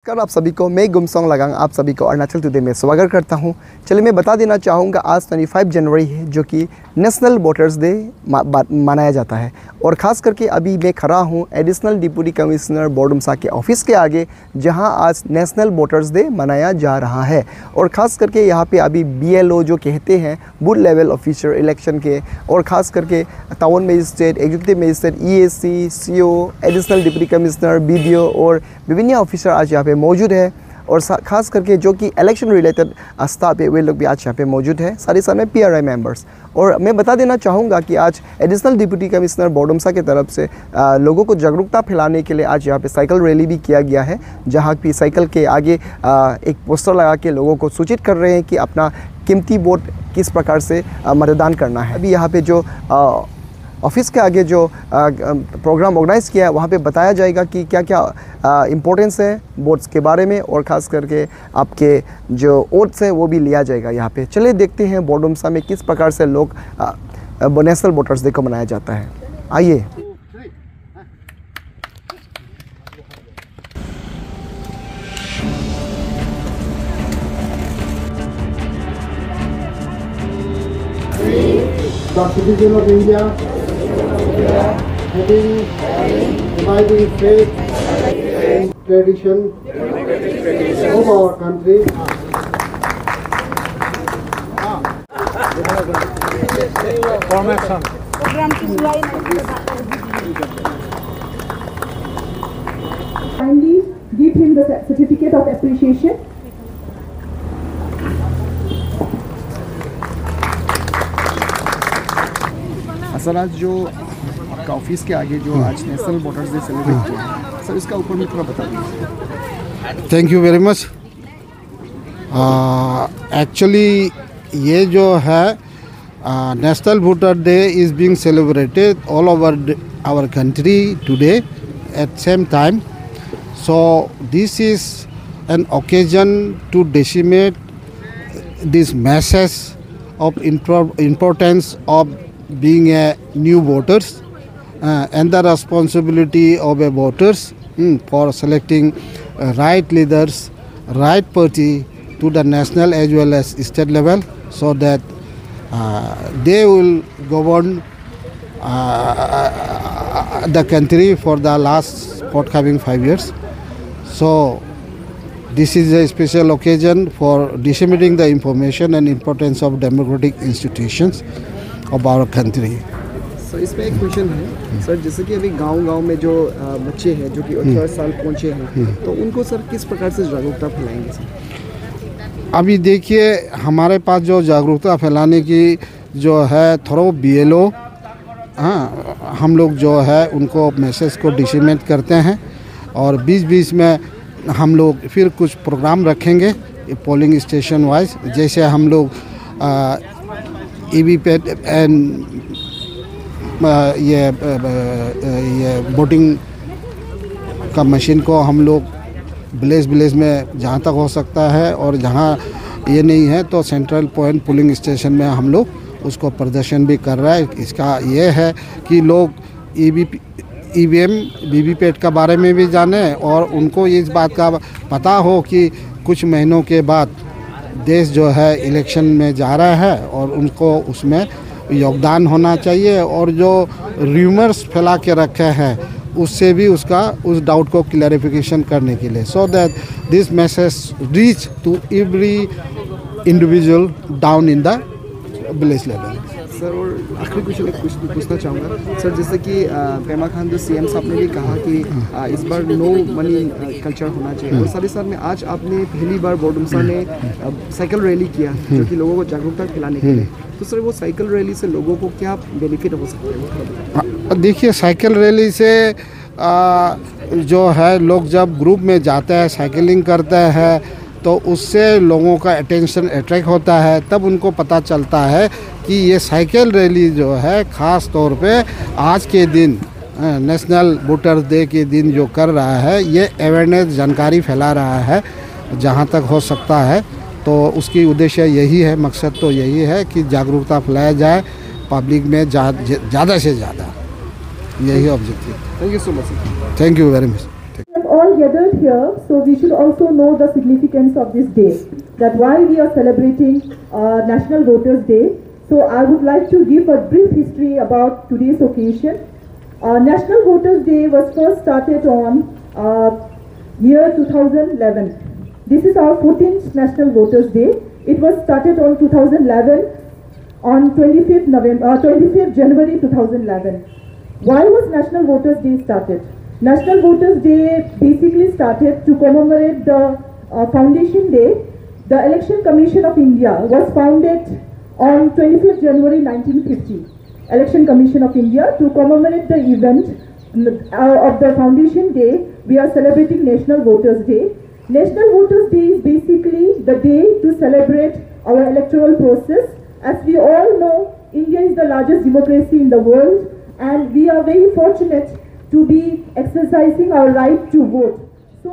नमस्कार आप सभी को, मैं गुमसोंग लगांग आप सभी को अरुणाचल टुडे में स्वागत करता हूं। चलिए मैं बता देना चाहूँगा आज 25 जनवरी है जो कि नेशनल वोटर्स डे मनाया जाता है। और ख़ास करके अभी मैं खड़ा हूं एडिशनल डिप्टी कमिश्नर बोरडुमसा के ऑफिस के आगे, जहां आज नेशनल वोटर्स डे मनाया जा रहा है। और ख़ास करके यहां पे अभी BLO जो कहते हैं बूथ लेवल ऑफिसर इलेक्शन के, और ख़ास करके town magistrate, executive magistrate, EAC, CO, additional deputy commissioner, BDO और विभिन्न ऑफिसर आज यहाँ पे मौजूद है। और ख़ास करके जो कि इलेक्शन रिलेटेड स्टाफ है वे लोग भी आज यहाँ पे मौजूद है, सारे साथ में PRI मेंबर्स। और मैं बता देना चाहूँगा कि आज एडिशनल डिप्टी कमिश्नर बोरडुमसा की तरफ से लोगों को जागरूकता फैलाने के लिए आज यहाँ पे साइकिल रैली भी किया गया है, जहाँ भी साइकिल के आगे एक पोस्टर लगा के लोगों को सूचित कर रहे हैं कि अपना कीमती वोट किस प्रकार से मतदान करना है। अभी यहाँ पे जो ऑफिस के आगे जो प्रोग्राम ऑर्गेनाइज़ किया है वहाँ पे बताया जाएगा कि क्या क्या इम्पोर्टेंस है वोट्स के बारे में, और ख़ास करके आपके जो वोट्स हैं वो भी लिया जाएगा यहाँ पे। चलिए देखते हैं बोरडुमसा में किस प्रकार से लोग नेशनल वोटर्स डे को मनाया जाता है। आइए। The citizen of India, having abiding faith and tradition of our country, kindly give him the certificate of appreciation. Sir आज जो आपका ऑफिस के आगे जो आज नेशनल वोटर्स डे सेलिब्रेट किया है, सर इसका ऊपर में थोड़ा बता दीजिए। Thank you very much. Actually ये जो है national voter day is being celebrated all over our country today at same time. So this is an occasion to disseminate this message of importance of being a new voters and the responsibility of a voters for selecting right leaders, right party to the national as well as state level, so that they will govern the country for the last forthcoming 5 years. So this is a special occasion for disseminating the information and importance of democratic institutions of our country. Sir इसमें एक question है sir, जैसे कि अभी गांव-गांव में जो बच्चे हैं जो कि 18 साल पहुंचे हैं, तो उनको सर किस प्रकार से जागरूकता फैलाएंगे सर? अभी देखिए हमारे पास जो जागरूकता फैलाने की जो है थोड़ा BLO, हम लोग जो है उनको मैसेज को डिसेमिनेट करते हैं, और बीच में हम लोग फिर कुछ प्रोग्राम रखेंगे पोलिंग स्टेशन वाइज। जैसे हम लोग EVPAT एंड ये वोटिंग का मशीन को हम लोग विलेज में जहाँ तक हो सकता है, और जहाँ ये नहीं है तो सेंट्रल पॉइंट पोलिंग स्टेशन में हम लोग उसको प्रदर्शन भी कर रहा है। इसका ये है कि लोग EVM VVPAT का बारे में भी जाने, और उनको इस बात का पता हो कि कुछ महीनों के बाद देश जो है इलेक्शन में जा रहा है और उनको उसमें योगदान होना चाहिए, और जो र्यूमर्स फैला के रखे हैं उससे भी उस डाउट को क्लैरिफिकेशन करने के लिए, so that this message reach to every individual down in the village level. Sir और आखिरी क्वेश्चन पूछना चाहूँगा सर, जैसे कि पेमा खान जो CM साहब ने भी कहा कि इस बार नो मनी कल्चर होना चाहिए, और साथ ही साथ में आज आपने पहली बार बोरडुमसा में साइकिल रैली किया जो कि लोगों को जागरूकता फैलाने के लिए, तो सर वो साइकिल रैली से लोगों को क्या बेनिफिट हो सकता है? देखिए साइकिल रैली से जो है लोग जब ग्रुप में जाते हैं, साइकिलिंग करते हैं, तो उससे लोगों का अटेंशन अट्रैक्ट होता है। तब उनको पता चलता है कि ये साइकिल रैली जो है ख़ास तौर पे आज के दिन नेशनल वोटर्स डे के दिन जो कर रहा है, ये अवेयरनेस जानकारी फैला रहा है जहाँ तक हो सकता है। तो उसकी उद्देश्य यही है, मकसद तो यही है कि जागरूकता फैलाया जाए पब्लिक में ज़्यादा से ज़्यादा, यही objective. Thank you so much. Thank you very much. all gathered here, so we should also know the significance of this day, that why we are celebrating National Voters Day. So I would like to give a brief history about today's occasion. National Voters Day was first started on year 2011. This is our 14th National Voters Day. It was started on 2011 on 25th January 2011. Why was National Voters Day started? National Voters Day basically started to commemorate the Foundation Day. The Election Commission of India was founded on 25th January 1950. Election Commission of India, to commemorate the event of the Foundation Day, we are celebrating National Voters Day. National Voters Day is basically the day to celebrate our electoral process. As we all know, India is the largest democracy in the world, and we are very fortunate to be exercising our right to vote. So,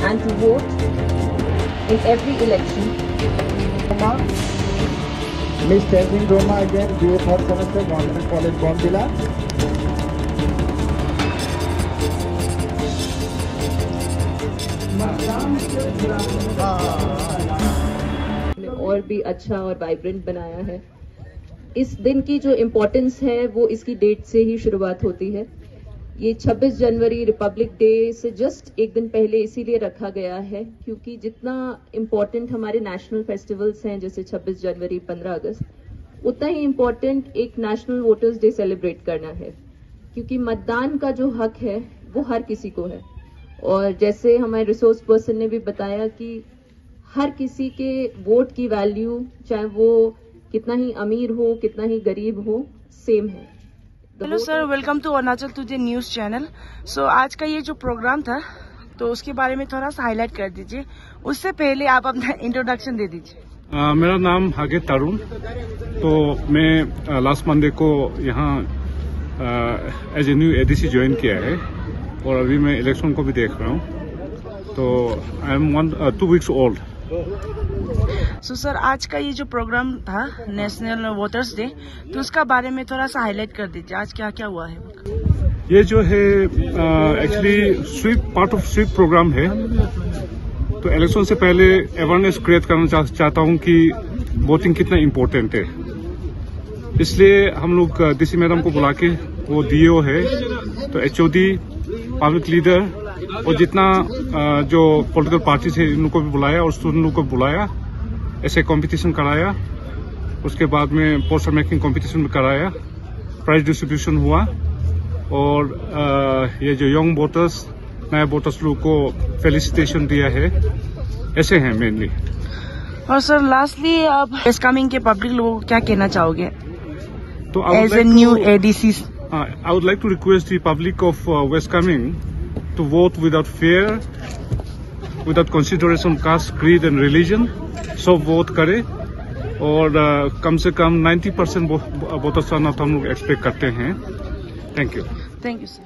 and to vote in every election. Miss Tenzing Roma again, BA 3rd semester, Government College, Bombilla. और भी अच्छा और vibrant बनाया है। इस दिन की जो इम्पोर्टेंस है वो इसकी डेट से ही शुरुआत होती है। ये 26 जनवरी रिपब्लिक डे से जस्ट एक दिन पहले इसीलिए रखा गया है क्योंकि जितना इम्पोर्टेंट हमारे नेशनल फेस्टिवल्स हैं जैसे 26 जनवरी 15 अगस्त, उतना ही इम्पोर्टेंट एक नेशनल वोटर्स डे सेलिब्रेट करना है क्योंकि मतदान का जो हक है वो हर किसी को है। और जैसे हमारे रिसोर्स पर्सन ने भी बताया कि हर किसी के वोट की वैल्यू, चाहे वो कितना ही अमीर हो कितना ही गरीब हो, सेम है। Hello sir, welcome to Arunachal today news channel. So आज का ये जो प्रोग्राम था तो उसके बारे में थोड़ा सा हाईलाइट कर दीजिए। उससे पहले आप अपना इंट्रोडक्शन दे दीजिए। मेरा नाम हागे तरुण। तो मैं लास्ट मंडे को यहाँ as a new ADC join किया है और अभी मैं इलेक्शन को भी देख रहा हूँ। तो I am 2 weeks old. So sir, आज का ये जो प्रोग्राम था नेशनल वोटर्स डे, तो उसका बारे में थोड़ा सा हाईलाइट कर दीजिए। आज क्या क्या हुआ है? ये जो है actually SVEEP part of SVEEP program है। तो इलेक्शन से पहले अवेयरनेस क्रिएट करना चाहता हूँ कि वोटिंग कितना इम्पोर्टेंट है। इसलिए हम लोग डीसी मैडम को बुला के, वो डीओ है तो एचओडी, पब्लिक लीडर और जितना जो पॉलिटिकल पार्टीज है इनको भी बुलाया और स्टूडेंट को बुलाया, ऐसे कंपटीशन कराया। उसके बाद में पोस्टर मेकिंग कंपटीशन भी कराया, प्राइज डिस्ट्रीब्यूशन हुआ और ये जो यंग वोटर्स, नए वोटर्स लोग को फेलिसिटेशन दिया है। ऐसे हैं मेनली। और सर लास्टली आप वेस्ट कामेंग के पब्लिक लोगों को क्या कहना चाहोगे? तो as a new ADC, I would like to request the public of West Kameng to vote without fear, without consideration of caste, creed and religion. सब वोट करे और कम से कम 90% वोटर टर्नआउट हम लोग एक्सपेक्ट करते हैं। Thank you. Thank you sir.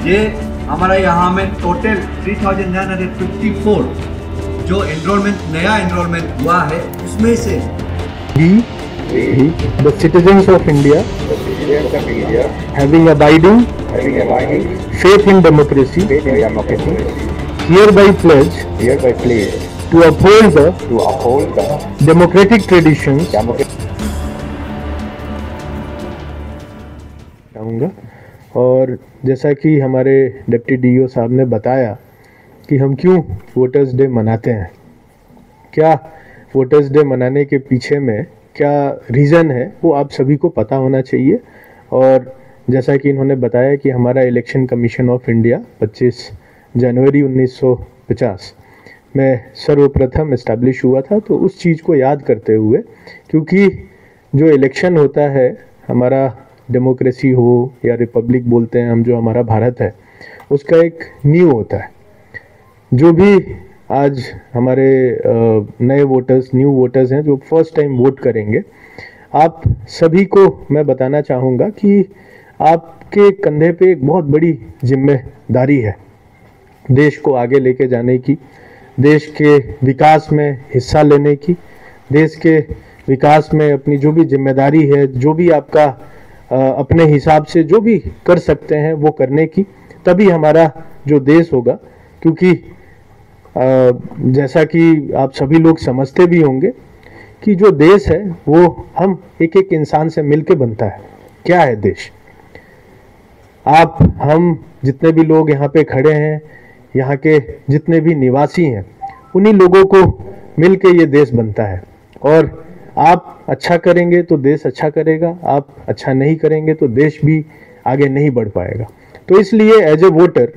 ये हमारा यहाँ में टोटल 3954 जो नया एनरोलमेंट हुआ है, उसमें से the citizens of India having abiding faith in democracy hereby pledge to uphold the democratic traditions चाहूँगा। और जैसा कि हमारे डिप्टी डीओ साहब ने बताया कि हम क्यों वोटर्स डे मनाते हैं, क्या वोटर्स डे मनाने के पीछे में क्या रीज़न है, वो आप सभी को पता होना चाहिए। और जैसा कि इन्होंने बताया कि हमारा इलेक्शन कमीशन ऑफ इंडिया 25 जनवरी 1950 में सर्वप्रथम इस्टेब्लिश हुआ था। तो उस चीज़ को याद करते हुए, क्योंकि जो इलेक्शन होता है, हमारा डेमोक्रेसी हो या रिपब्लिक बोलते हैं हम, जो हमारा भारत है, उसका एक नींव होता है। जो भी आज हमारे नए वोटर्स, न्यू वोटर्स हैं जो फर्स्ट टाइम वोट करेंगे, आप सभी को मैं बताना चाहूँगा कि आपके कंधे पे एक बहुत बड़ी जिम्मेदारी है देश को आगे लेके जाने की, देश के विकास में हिस्सा लेने की, देश के विकास में अपनी जो भी जिम्मेदारी है, जो भी आपका अपने हिसाब से जो भी कर सकते हैं वो करने की, तभी हमारा जो देश होगा। क्योंकि जैसा कि आप सभी लोग समझते भी होंगे कि जो देश है वो हम एक एक इंसान से मिलके बनता है। क्या है देश? आप हम जितने भी लोग यहाँ पे खड़े हैं, यहाँ के जितने भी निवासी हैं, उन्हीं लोगों को मिलके ये देश बनता है। और आप अच्छा करेंगे तो देश अच्छा करेगा, आप अच्छा नहीं करेंगे तो देश भी आगे नहीं बढ़ पाएगा। तो इसलिए एज ए वोटर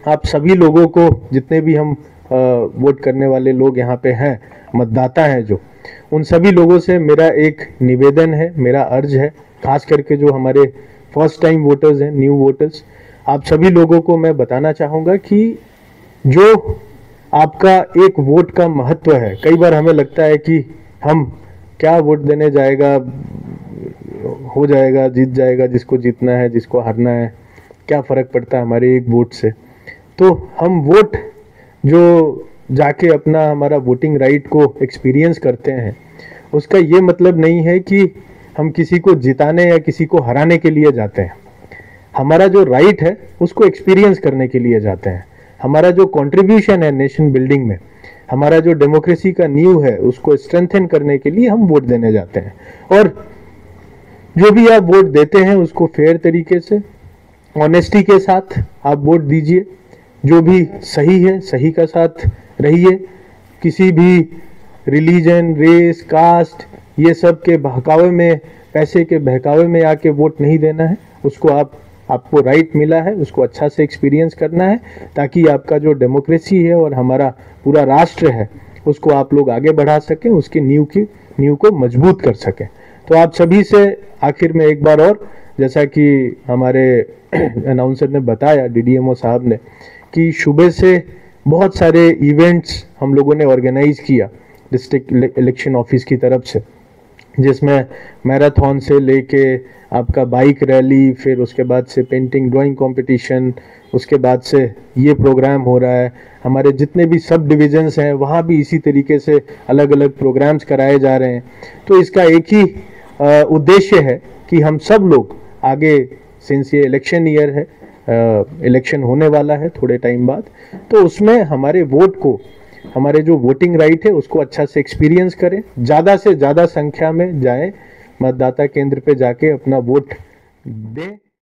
आप सभी लोगों को, जितने भी हम वोट करने वाले लोग यहाँ पे हैं, मतदाता हैं जो, उन सभी लोगों से मेरा एक निवेदन है, मेरा अर्ज है, खास करके जो हमारे फर्स्ट टाइम वोटर्स हैं, न्यू वोटर्स, आप सभी लोगों को मैं बताना चाहूँगा कि जो आपका एक वोट का महत्व है। कई बार हमें लगता है कि हम क्या वोट देने जाएगा, हो जाएगा, जीत जाएगा, जिसको जीतना है, जिसको हारना है, क्या फ़र्क पड़ता है हमारे एक वोट से। तो हम वोट जो जाके अपना हमारा वोटिंग राइट को एक्सपीरियंस करते हैं, उसका ये मतलब नहीं है कि हम किसी को जिताने या किसी को हराने के लिए जाते हैं। हमारा जो राइट है उसको एक्सपीरियंस करने के लिए जाते हैं। हमारा जो कंट्रीब्यूशन है नेशन बिल्डिंग में, हमारा जो डेमोक्रेसी का नींव है, उसको स्ट्रेंथन करने के लिए हम वोट देने जाते हैं। और जो भी आप वोट देते हैं उसको फेयर तरीके से, ऑनेस्टी के साथ आप वोट दीजिए। जो भी सही है सही का साथ रहिए। किसी भी रिलीजन, रेस, कास्ट, ये सब के बहकावे में, पैसे के बहकावे में आके वोट नहीं देना है। उसको आपको राइट मिला है, उसको अच्छा से एक्सपीरियंस करना है, ताकि आपका जो डेमोक्रेसी है और हमारा पूरा राष्ट्र है उसको आप लोग आगे बढ़ा सकें, उसकी नींव को मजबूत कर सकें। तो आप सभी से आखिर में एक बार और, जैसा कि हमारे अनाउंसर ने बताया, डीडीएमओ साहब ने, कि सुबह से बहुत सारे इवेंट्स हम लोगों ने ऑर्गेनाइज किया डिस्ट्रिक्ट इलेक्शन ऑफिस की तरफ से, जिसमें मैराथन से लेके आपका बाइक रैली, फिर उसके बाद से पेंटिंग ड्राइंग कंपटीशन, उसके बाद से ये प्रोग्राम हो रहा है। हमारे जितने भी सब डिविजन्स हैं वहाँ भी इसी तरीके से अलग अलग प्रोग्राम्स कराए जा रहे हैं। तो इसका एक ही उद्देश्य है कि हम सब लोग आगे, सिंस ये इलेक्शन ईयर है, इलेक्शन होने वाला है थोड़े टाइम बाद, तो उसमें हमारे वोट को, हमारे जो वोटिंग राइट है उसको अच्छा से एक्सपीरियंस करें, ज़्यादा से ज़्यादा संख्या में जाएं, मतदाता केंद्र पे जाके अपना वोट दें।